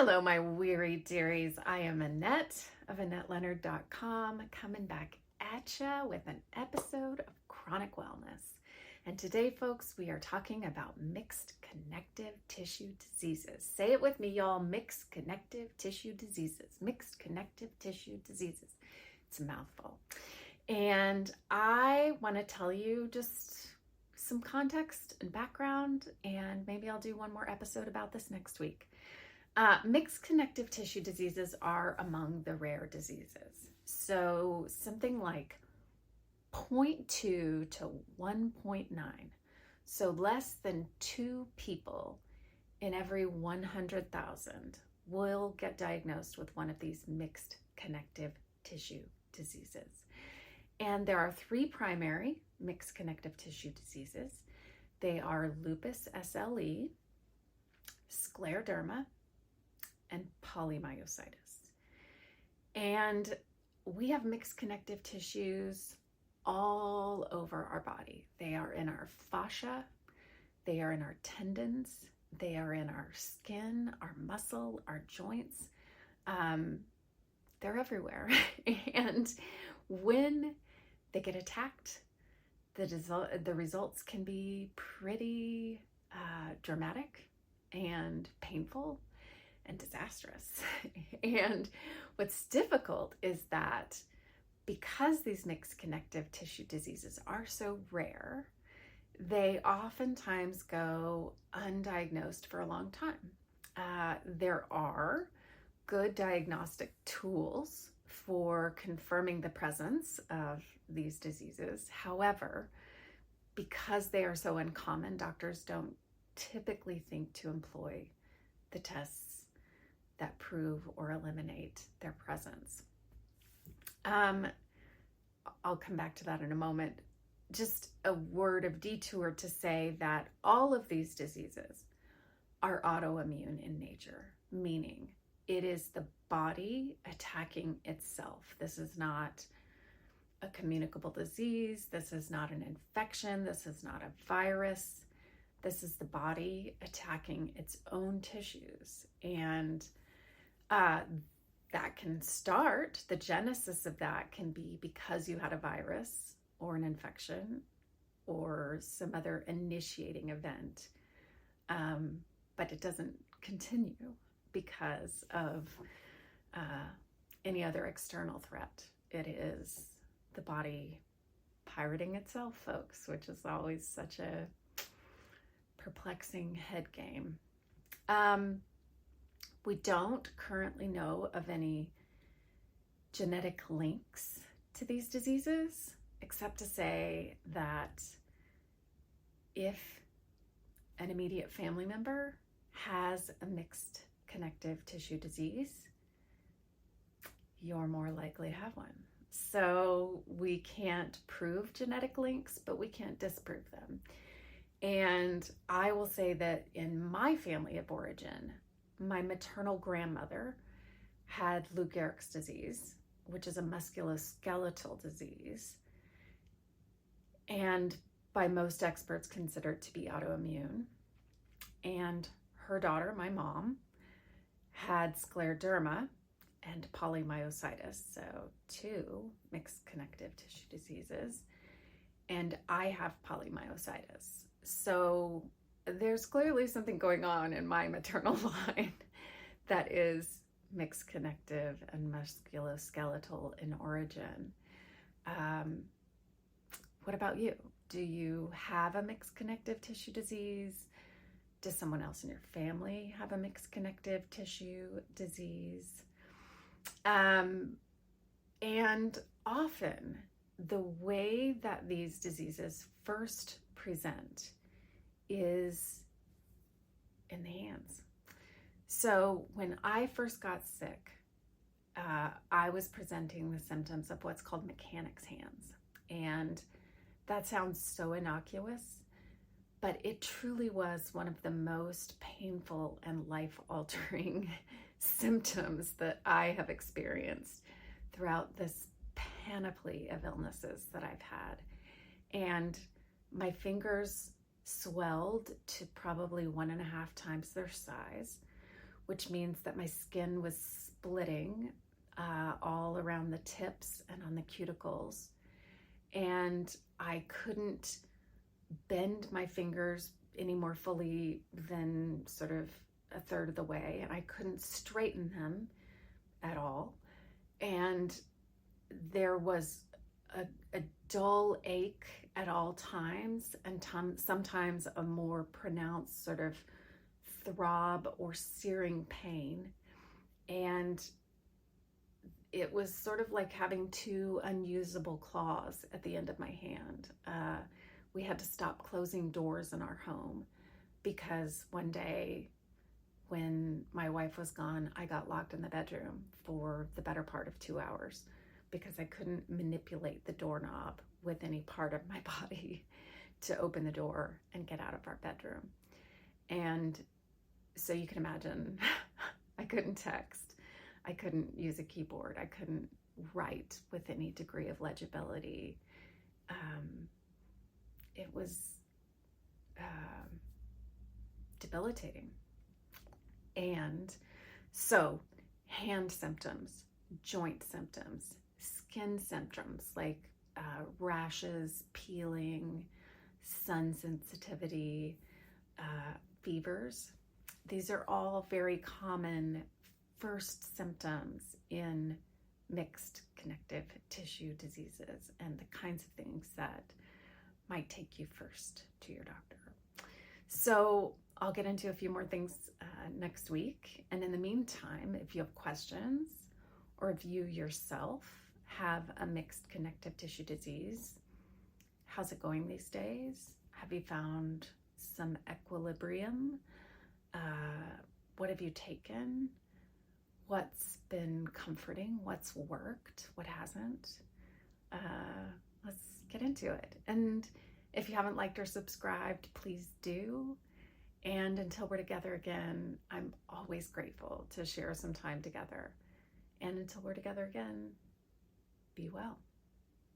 Hello, my weary dearies. I am Annette of AnnetteLeonard.com, coming back at ya with an episode of Chronic Wellness. And today, folks, we are talking about mixed connective tissue diseases. Say it with me, y'all. Mixed connective tissue diseases. Mixed connective tissue diseases. It's a mouthful. And I want to tell you just some context and background, and maybe I'll do one more episode about this next week. Mixed connective tissue diseases are among the rare diseases. So something like 0.2 to 1.9. So less than 2 people in every 100,000 will get diagnosed with one of these mixed connective tissue diseases. And there are 3 primary mixed connective tissue diseases. They are lupus SLE, scleroderma, and polymyositis. And we have mixed connective tissues all over our body. They are in our fascia, they are in our tendons, they are in our skin, our muscle, our joints. They're everywhere. And when they get attacked, the results can be pretty dramatic and painful and disastrous. And what's difficult is that because these mixed connective tissue diseases are so rare, they oftentimes go undiagnosed for a long time. There are good diagnostic tools for confirming the presence of these diseases. However, because they are so uncommon, doctors don't typically think to employ the tests that prove or eliminate their presence. I'll come back to that in a moment. Just a word of detour to say that all of these diseases are autoimmune in nature, meaning it is the body attacking itself. This is not a communicable disease. This is not an infection. This is not a virus. This is the body attacking its own tissues. And that can start, the genesis of that can be because you had a virus or an infection or some other initiating event. But it doesn't continue because of any other external threat. It is the body pirating itself, folks, which is always such a perplexing head game. We don't currently know of any genetic links to these diseases, except to say that if an immediate family member has a mixed connective tissue disease, you're more likely to have one. So we can't prove genetic links, but we can't disprove them. And I will say that in my family of origin, my maternal grandmother had Lou Gehrig's disease, which is a musculoskeletal disease, and by most experts considered to be autoimmune. And her daughter, my mom, had scleroderma and polymyositis, so 2 mixed connective tissue diseases, and I have polymyositis. So there's clearly something going on in my maternal line that is mixed connective and musculoskeletal in origin. What about you? Do you have a mixed connective tissue disease? Does someone else in your family have a mixed connective tissue disease? And often the way that these diseases first present is in the hands. So when I first got sick, I was presenting the symptoms of what's called mechanic's hands. And that sounds so innocuous, but it truly was one of the most painful and life-altering symptoms that I have experienced throughout this panoply of illnesses that I've had. And my fingers swelled to probably 1.5 times their size, which means that my skin was splitting all around the tips and on the cuticles. And I couldn't bend my fingers any more fully than sort of a third of the way, and I couldn't straighten them at all. And there was a dull ache at all times, and sometimes a more pronounced sort of throb or searing pain. And it was sort of like having two unusable claws at the end of my hand. We had to stop closing doors in our home because one day when my wife was gone, I got locked in the bedroom for the better part of 2 hours because I couldn't manipulate the doorknob with any part of my body to open the door and get out of our bedroom. And so you can imagine, I couldn't text. I couldn't use a keyboard. I couldn't write with any degree of legibility. It was debilitating. And so hand symptoms, joint symptoms, skin symptoms like rashes, peeling, sun sensitivity, fevers. These are all very common first symptoms in mixed connective tissue diseases and the kinds of things that might take you first to your doctor. So I'll get into a few more things next week. And in the meantime, if you have questions or if you yourself have a mixed connective tissue disease, how's it going these days? Have you found some equilibrium? What have you taken? What's been comforting? What's worked? What hasn't? Let's get into it. And if you haven't liked or subscribed, please do. And until we're together again, I'm always grateful to share some time together. And until we're together again, be well.